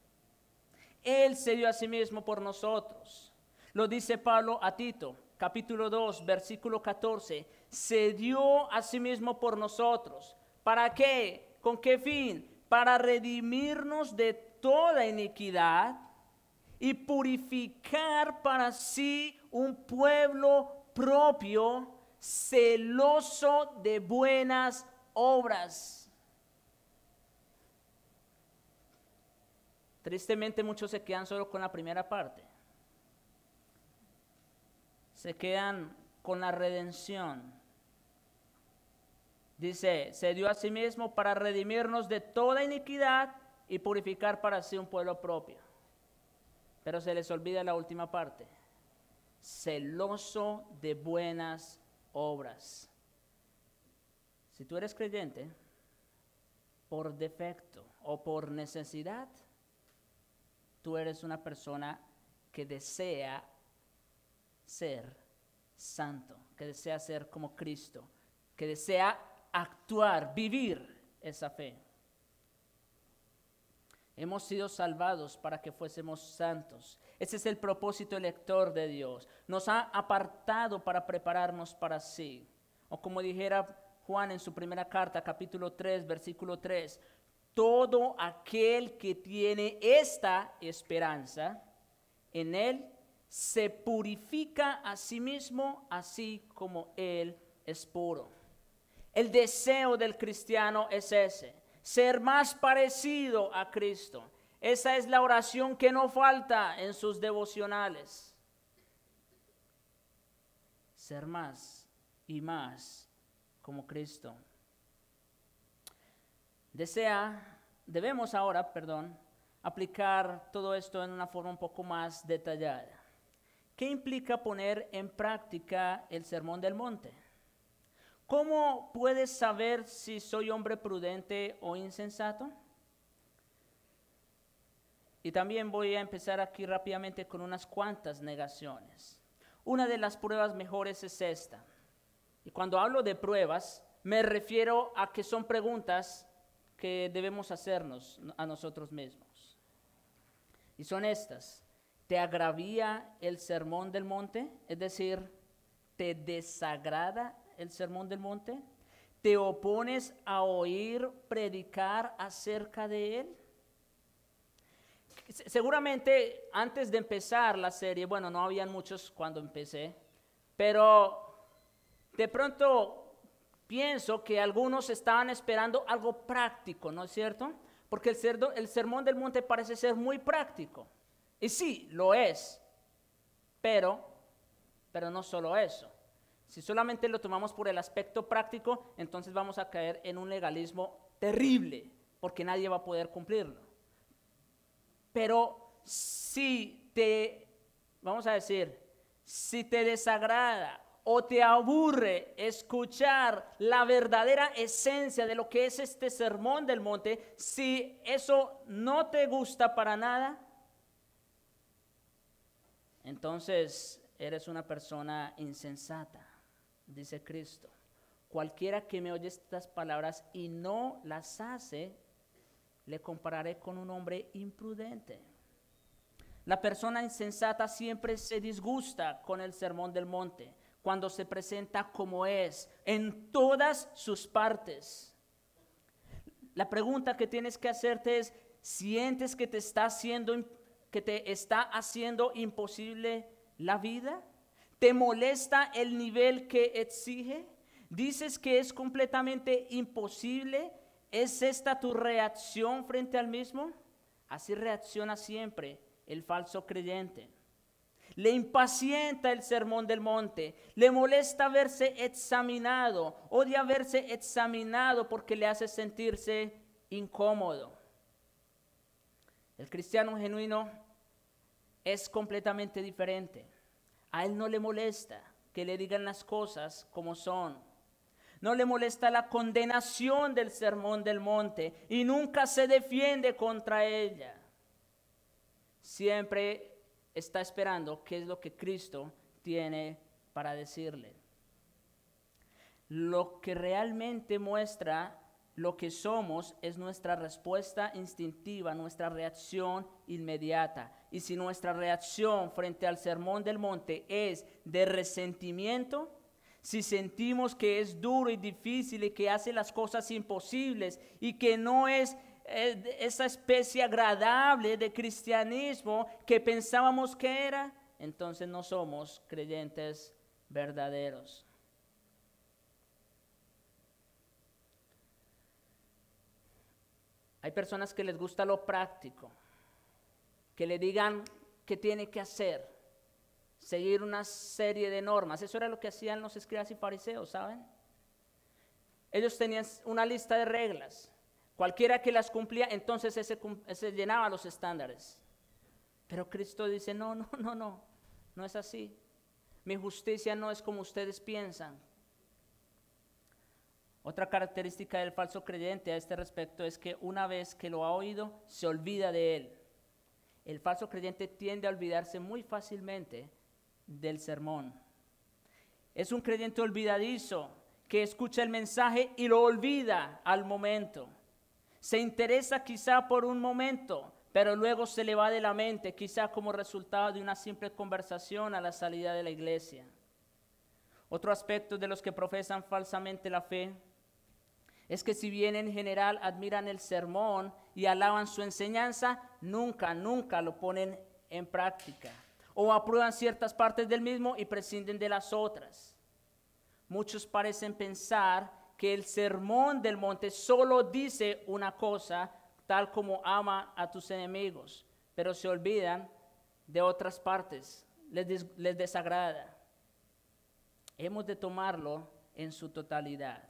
Él se dio a sí mismo por nosotros. Lo dice Pablo a Tito, capítulo 2, versículo 14. Se dio a sí mismo por nosotros. ¿Para qué? ¿Con qué fin? Para redimirnos de toda iniquidad y purificar para sí un pueblo propio, celoso de buenas obras. Tristemente muchos se quedan solo con la primera parte. Se quedan con la redención. Dice, se dio a sí mismo para redimirnos de toda iniquidad y purificar para sí un pueblo propio. Pero se les olvida la última parte. Celoso de buenas obras. Si tú eres creyente, por defecto o por necesidad, tú eres una persona que desea ser santo, que desea ser como Cristo, que desea actuar, vivir esa fe. Hemos sido salvados para que fuésemos santos. Ese es el propósito elector de Dios. Nos ha apartado para prepararnos para sí. O como dijera Juan en su primera carta, capítulo 3, versículo 3, todo aquel que tiene esta esperanza, en él se purifica a sí mismo, así como él es puro. El deseo del cristiano es ese, ser más parecido a Cristo. Esa es la oración que no falta en sus devocionales. Ser más y más como Cristo. Debemos ahora, aplicar todo esto en una forma un poco más detallada. ¿Qué implica poner en práctica el Sermón del Monte? ¿Cómo puedes saber si soy hombre prudente o insensato? Y también voy a empezar aquí rápidamente con unas cuantas negaciones. Una de las pruebas mejores es esta. Y cuando hablo de pruebas, me refiero a que son preguntas que debemos hacernos a nosotros mismos. Y son estas. ¿Te agravia el Sermón del Monte? Es decir, ¿te desagrada el Sermón del Monte? ¿Te opones a oír predicar acerca de él? Seguramente antes de empezar la serie, no habían muchos cuando empecé, pero de pronto pienso que algunos estaban esperando algo práctico, ¿no es cierto? Porque el Sermón del Monte parece ser muy práctico. Y sí, lo es, pero no solo eso. Si solamente lo tomamos por el aspecto práctico, entonces vamos a caer en un legalismo terrible, porque nadie va a poder cumplirlo. Pero si te desagrada o te aburre escuchar la verdadera esencia de lo que es este Sermón del Monte, si eso no te gusta para nada, entonces eres una persona insensata, dice Cristo. Cualquiera que me oye estas palabras y no las hace, le compararé con un hombre imprudente. La persona insensata siempre se disgusta con el Sermón del Monte cuando se presenta como es, en todas sus partes. La pregunta que tienes que hacerte es, ¿sientes que te está haciendo imposible la vida? ¿Te molesta el nivel que exige? ¿Dices que es completamente imposible? ¿Es esta tu reacción frente al mismo? Así reacciona siempre el falso creyente. Le impacienta el Sermón del Monte, le molesta verse examinado, odia verse examinado porque le hace sentirse incómodo. El cristiano genuino es completamente diferente. A él no le molesta que le digan las cosas como son. No le molesta la condenación del Sermón del Monte y nunca se defiende contra ella. Siempre está esperando qué es lo que Cristo tiene para decirle. Lo que realmente muestra lo que somos es nuestra respuesta instintiva, nuestra reacción inmediata. Y si nuestra reacción frente al Sermón del Monte es de resentimiento, si sentimos que es duro y difícil y que hace las cosas imposibles y que no es esa especie agradable de cristianismo que pensábamos que era, entonces no somos creyentes verdaderos. Hay personas que les gusta lo práctico, que le digan qué tiene que hacer, seguir una serie de normas. Eso era lo que hacían los escribas y fariseos, ¿saben? Ellos tenían una lista de reglas. Cualquiera que las cumplía, entonces ese llenaba los estándares. Pero Cristo dice, no es así. Mi justicia no es como ustedes piensan. Otra característica del falso creyente a este respecto es que una vez que lo ha oído, se olvida de él. El falso creyente tiende a olvidarse muy fácilmente del sermón. Es un creyente olvidadizo que escucha el mensaje y lo olvida al momento. Se interesa quizá por un momento, pero luego se le va de la mente, quizá como resultado de una simple conversación a la salida de la iglesia. Otro aspecto de los que profesan falsamente la fe es que si bien en general admiran el sermón y alaban su enseñanza, nunca lo ponen en práctica. O aprueban ciertas partes del mismo y prescinden de las otras. Muchos parecen pensar que el sermón del monte solo dice una cosa, tal como ama a tus enemigos, pero se olvidan de otras partes, les desagrada. Hemos de tomarlo en su totalidad.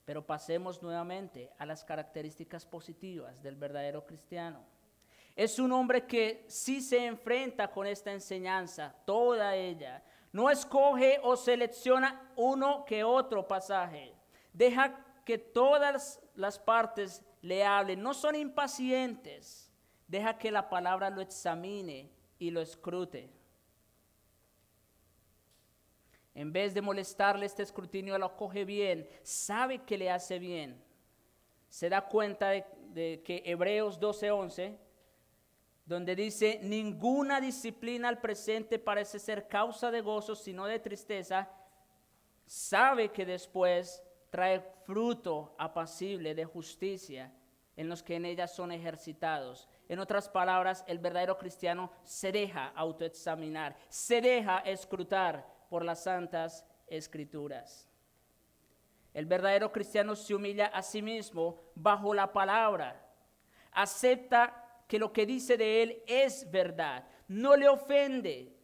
Pero pasemos nuevamente a las características positivas del verdadero cristiano. Es un hombre que sí se enfrenta con esta enseñanza, toda ella. No escoge o selecciona uno que otro pasaje. Deja que todas las partes le hablen. No son impacientes. Deja que la palabra lo examine y lo escrute. En vez de molestarle, este escrutinio lo acoge bien, sabe que le hace bien. Se da cuenta de que Hebreos 12:11, donde dice, ninguna disciplina al presente parece ser causa de gozo, sino de tristeza, sabe que después trae fruto apacible de justicia en los que en ella son ejercitados. En otras palabras, el verdadero cristiano se deja autoexaminar, se deja escrutar por las santas escrituras. El verdadero cristiano se humilla a sí mismo bajo la palabra. Acepta que lo que dice de él es verdad. No le ofende.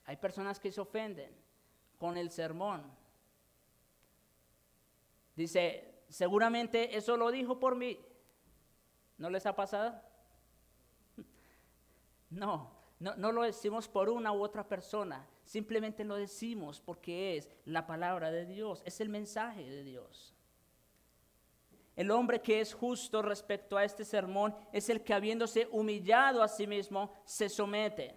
Hay personas que se ofenden con el sermón. Dice, seguramente eso lo dijo por mí. ¿No les ha pasado? No lo decimos por una u otra persona, simplemente lo decimos porque es la palabra de Dios, es el mensaje de Dios. El hombre que es justo respecto a este sermón es el que habiéndose humillado a sí mismo se somete.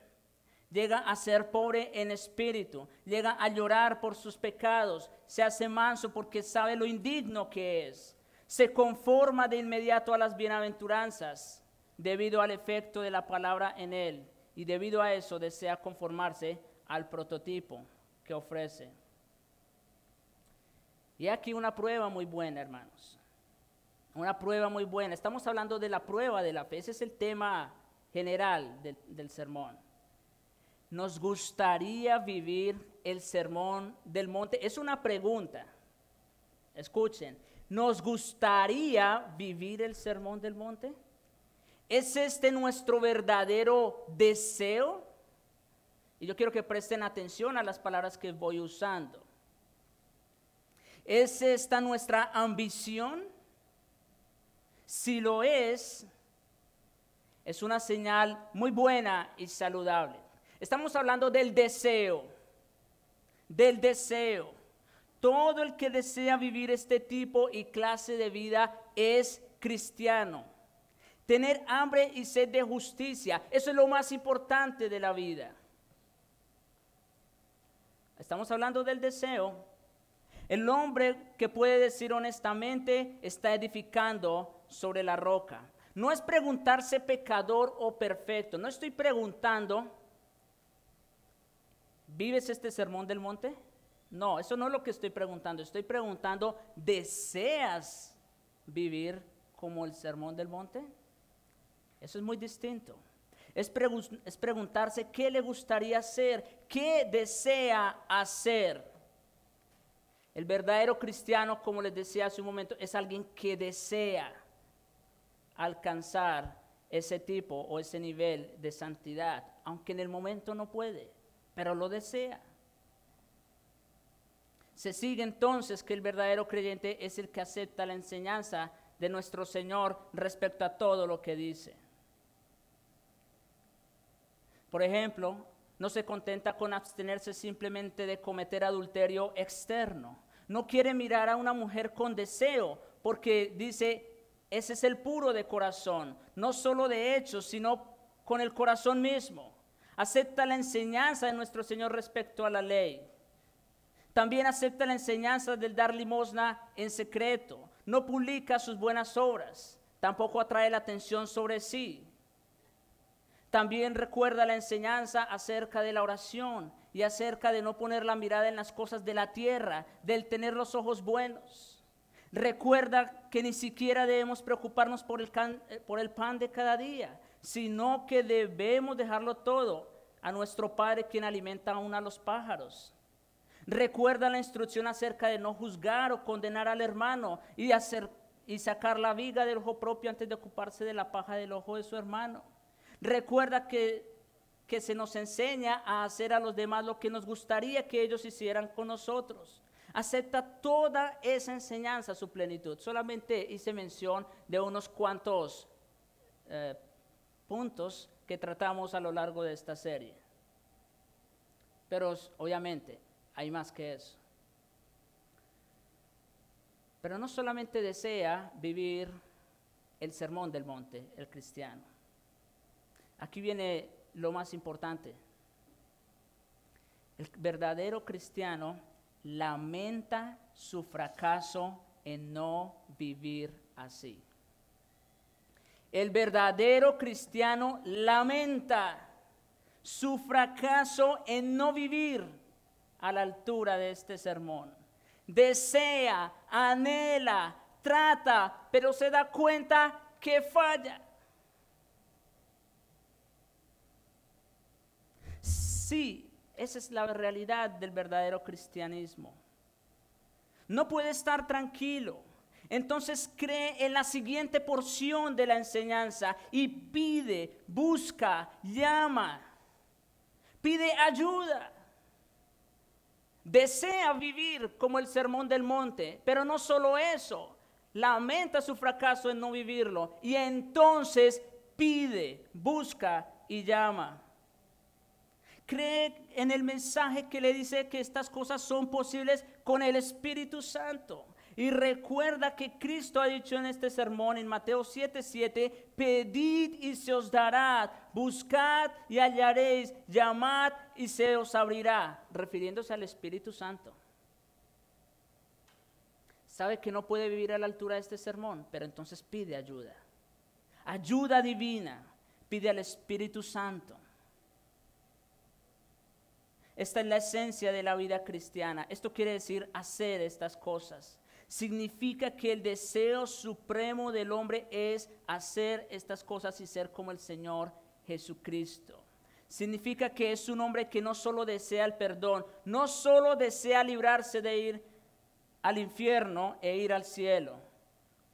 Llega a ser pobre en espíritu, llega a llorar por sus pecados, se hace manso porque sabe lo indigno que es, se conforma de inmediato a las bienaventuranzas debido al efecto de la palabra en él. Y debido a eso desea conformarse al prototipo que ofrece. Y aquí una prueba muy buena, hermanos. Una prueba muy buena. Estamos hablando de la prueba de la fe. Ese es el tema general del sermón. ¿Nos gustaría vivir el sermón del monte? Es una pregunta. Escuchen. ¿Nos gustaría vivir el sermón del monte? ¿Es este nuestro verdadero deseo? Y yo quiero que presten atención a las palabras que voy usando. ¿Es esta nuestra ambición? Si lo es una señal muy buena y saludable. Estamos hablando del deseo. Del deseo. Todo el que desea vivir este tipo y clase de vida es cristiano. Tener hambre y sed de justicia, eso es lo más importante de la vida. Estamos hablando del deseo. El hombre que puede decir honestamente está edificando sobre la roca. No es preguntarse pecador o perfecto. No estoy preguntando, ¿vives este sermón del monte? No, eso no es lo que estoy preguntando. Estoy preguntando, ¿deseas vivir como el sermón del monte? Eso es muy distinto. Es preguntarse qué le gustaría hacer, qué desea hacer. El verdadero cristiano, como les decía hace un momento, es alguien que desea alcanzar ese tipo o ese nivel de santidad, aunque en el momento no puede, pero lo desea. Se sigue entonces que el verdadero creyente es el que acepta la enseñanza de nuestro Señor respecto a todo lo que dice. Por ejemplo, no se contenta con abstenerse simplemente de cometer adulterio externo. No quiere mirar a una mujer con deseo, porque dice, ese es el puro de corazón, no solo de hechos, sino con el corazón mismo. Acepta la enseñanza de nuestro Señor respecto a la ley. También acepta la enseñanza del dar limosna en secreto. No publica sus buenas obras. Tampoco atrae la atención sobre sí. También recuerda la enseñanza acerca de la oración y acerca de no poner la mirada en las cosas de la tierra, del tener los ojos buenos. Recuerda que ni siquiera debemos preocuparnos por el pan de cada día, sino que debemos dejarlo todo a nuestro Padre, quien alimenta aún a los pájaros. Recuerda la instrucción acerca de no juzgar o condenar al hermano y sacar la viga del ojo propio antes de ocuparse de la paja del ojo de su hermano. Recuerda que se nos enseña a hacer a los demás lo que nos gustaría que ellos hicieran con nosotros. Acepta toda esa enseñanza a su plenitud. Solamente hice mención de unos cuantos puntos que tratamos a lo largo de esta serie. Pero obviamente hay más que eso. Pero no solamente desea vivir el sermón del monte, el cristiano. Aquí viene lo más importante. El verdadero cristiano lamenta su fracaso en no vivir así. El verdadero cristiano lamenta su fracaso en no vivir a la altura de este sermón. Desea, anhela, trata, pero se da cuenta que falla. Sí, esa es la realidad del verdadero cristianismo. No puede estar tranquilo. Entonces cree en la siguiente porción de la enseñanza y pide, busca, llama, pide ayuda. Desea vivir como el sermón del monte, pero no solo eso, lamenta su fracaso en no vivirlo y entonces pide, busca y llama. Cree en el mensaje que le dice que estas cosas son posibles con el Espíritu Santo. Y recuerda que Cristo ha dicho en este sermón en Mateo 7:7, pedid y se os dará, buscad y hallaréis, llamad y se os abrirá, refiriéndose al Espíritu Santo. Sabe que no puede vivir a la altura de este sermón, pero entonces pide ayuda. Ayuda divina, pide al Espíritu Santo. Esta es la esencia de la vida cristiana. Esto quiere decir hacer estas cosas. Significa que el deseo supremo del hombre es hacer estas cosas y ser como el Señor Jesucristo. Significa que es un hombre que no solo desea el perdón, no solo desea librarse de ir al infierno e ir al cielo.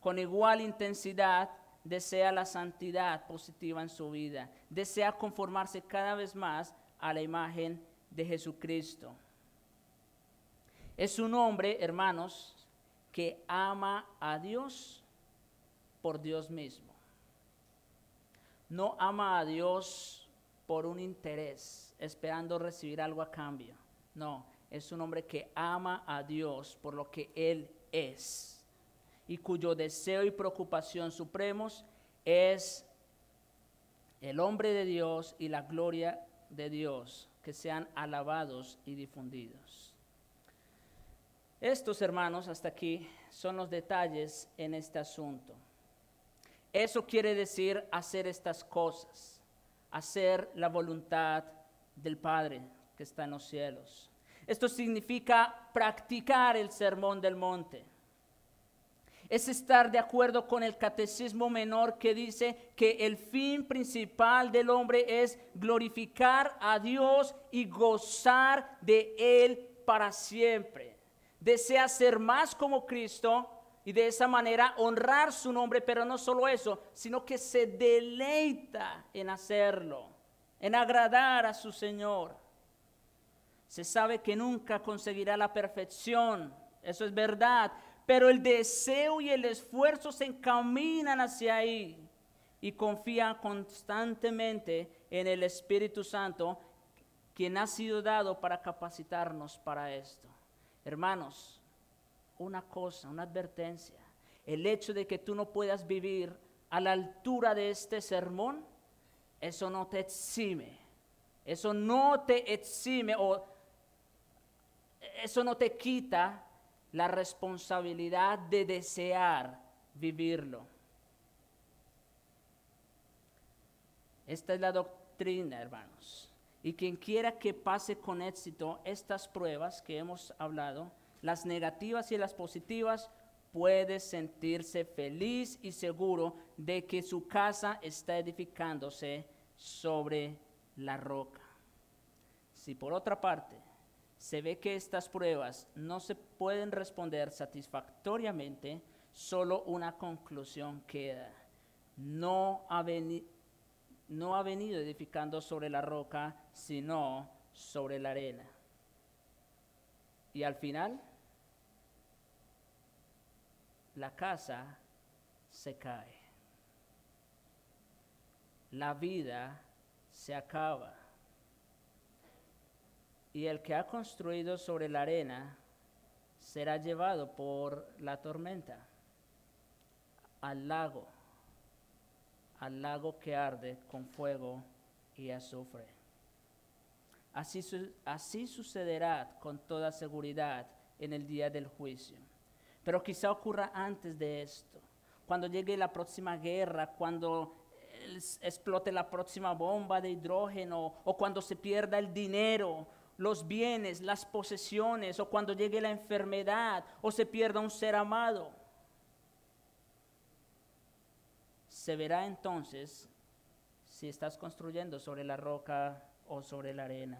Con igual intensidad desea la santidad positiva en su vida. Desea conformarse cada vez más a la imagen de Jesucristo. Es un hombre, hermanos, que ama a Dios por Dios mismo. No ama a Dios por un interés, esperando recibir algo a cambio. No, es un hombre que ama a Dios por lo que Él es y cuyo deseo y preocupación supremos es el hombre de Dios y la gloria de Dios, que sean alabados y difundidos. Estos, hermanos, hasta aquí son los detalles en este asunto. Eso quiere decir hacer estas cosas, hacer la voluntad del Padre que está en los cielos. Esto significa practicar el sermón del monte. Es estar de acuerdo con el catecismo menor que dice que el fin principal del hombre es glorificar a Dios y gozar de Él para siempre. Desea ser más como Cristo y de esa manera honrar su nombre, pero no solo eso, sino que se deleita en hacerlo, en agradar a su Señor. Se sabe que nunca conseguirá la perfección, eso es verdad, pero el deseo y el esfuerzo se encaminan hacia ahí y confía constantemente en el Espíritu Santo, quien ha sido dado para capacitarnos para esto. Hermanos, una cosa, una advertencia, el hecho de que tú no puedas vivir a la altura de este sermón, eso no te exime, eso no te exime o eso no te quita la responsabilidad de desear vivirlo. Esta es la doctrina, hermanos. Y quien quiera que pase con éxito estas pruebas que hemos hablado, las negativas y las positivas, puede sentirse feliz y seguro de que su casa está edificándose sobre la roca. Si por otra parte se ve que estas pruebas no se pueden responder satisfactoriamente, solo una conclusión queda: no ha venido edificando sobre la roca, sino sobre la arena. Y al final, la casa se cae. La vida se acaba. Y el que ha construido sobre la arena será llevado por la tormenta al lago que arde con fuego y azufre. Así sucederá con toda seguridad en el día del juicio. Pero quizá ocurra antes de esto, cuando llegue la próxima guerra, cuando explote la próxima bomba de hidrógeno, o cuando se pierda el dinero, los bienes, las posesiones, o cuando llegue la enfermedad, o se pierda un ser amado. Se verá entonces si estás construyendo sobre la roca o sobre la arena.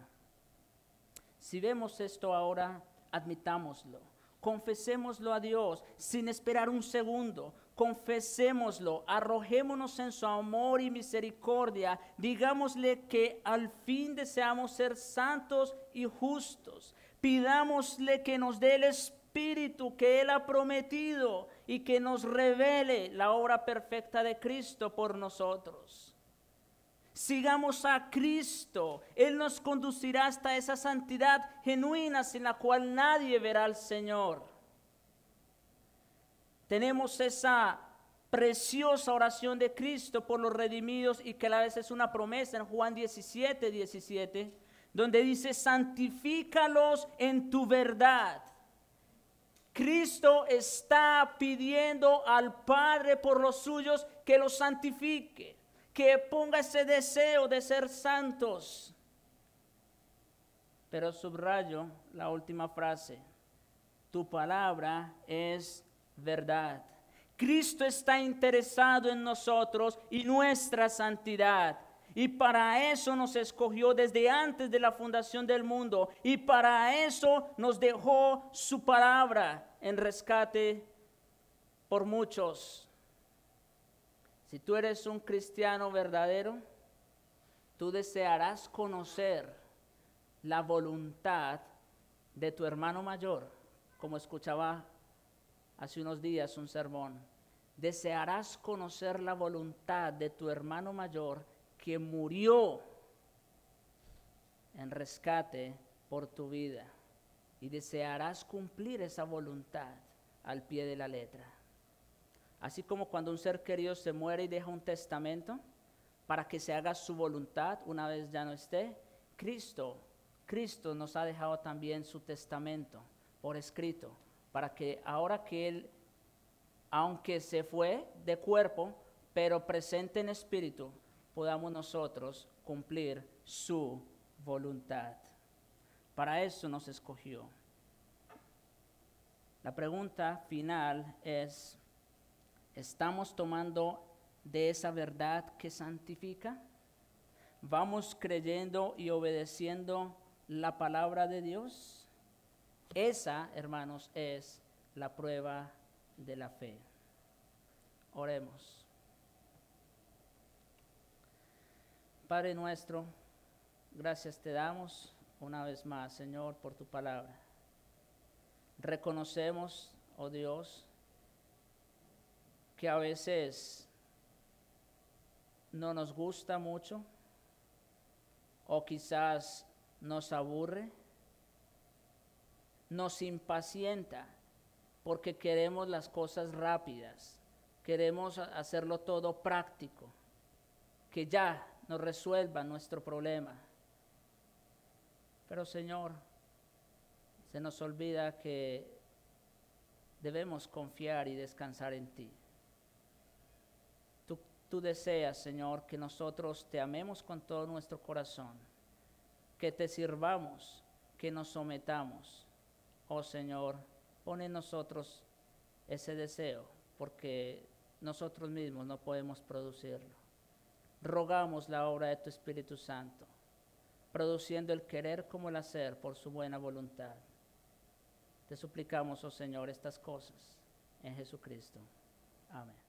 Si vemos esto ahora, admitámoslo, confesémoslo a Dios sin esperar un segundo, confesémoslo, arrojémonos en su amor y misericordia, digámosle que al fin deseamos ser santos y justos, pidámosle que nos dé el Espíritu que Él ha prometido y que nos revele la obra perfecta de Cristo por nosotros. Sigamos a Cristo, Él nos conducirá hasta esa santidad genuina sin la cual nadie verá al Señor. Tenemos esa preciosa oración de Cristo por los redimidos y que a la vez es una promesa en Juan 17:17, donde dice: santifícalos en tu verdad. Cristo está pidiendo al Padre por los suyos que los santifique, que ponga ese deseo de ser santos. Pero subrayo la última frase: tu palabra es verdad. Cristo está interesado en nosotros y nuestra santidad. Y para eso nos escogió desde antes de la fundación del mundo. Y para eso nos dejó su palabra en rescate por muchos. Si tú eres un cristiano verdadero, tú desearás conocer la voluntad de tu hermano mayor, como escuchaba hace unos días un sermón. Desearás conocer la voluntad de tu hermano mayor que murió en rescate por tu vida, y desearás cumplir esa voluntad al pie de la letra. Así como cuando un ser querido se muere y deja un testamento para que se haga su voluntad una vez ya no esté, Cristo nos ha dejado también su testamento por escrito, para que ahora que Él, aunque se fue de cuerpo, pero presente en espíritu, podamos nosotros cumplir su voluntad. Para eso nos escogió. La pregunta final es: ¿estamos tomando de esa verdad que santifica? ¿Vamos creyendo y obedeciendo la palabra de Dios? Esa, hermanos, es la prueba de la fe. Oremos. Padre nuestro, gracias te damos una vez más, Señor, por tu palabra. Reconocemos, oh Dios, que a veces no nos gusta mucho o quizás nos aburre, nos impacienta porque queremos las cosas rápidas, queremos hacerlo todo práctico, que ya nos resuelva nuestro problema. Pero Señor, se nos olvida que debemos confiar y descansar en ti. Tú deseas, Señor, que nosotros te amemos con todo nuestro corazón, que te sirvamos, que nos sometamos. Oh Señor, pon en nosotros ese deseo, porque nosotros mismos no podemos producirlo. Rogamos la obra de tu Espíritu Santo, produciendo el querer como el hacer por su buena voluntad. Te suplicamos, oh Señor, estas cosas en Jesucristo. Amén.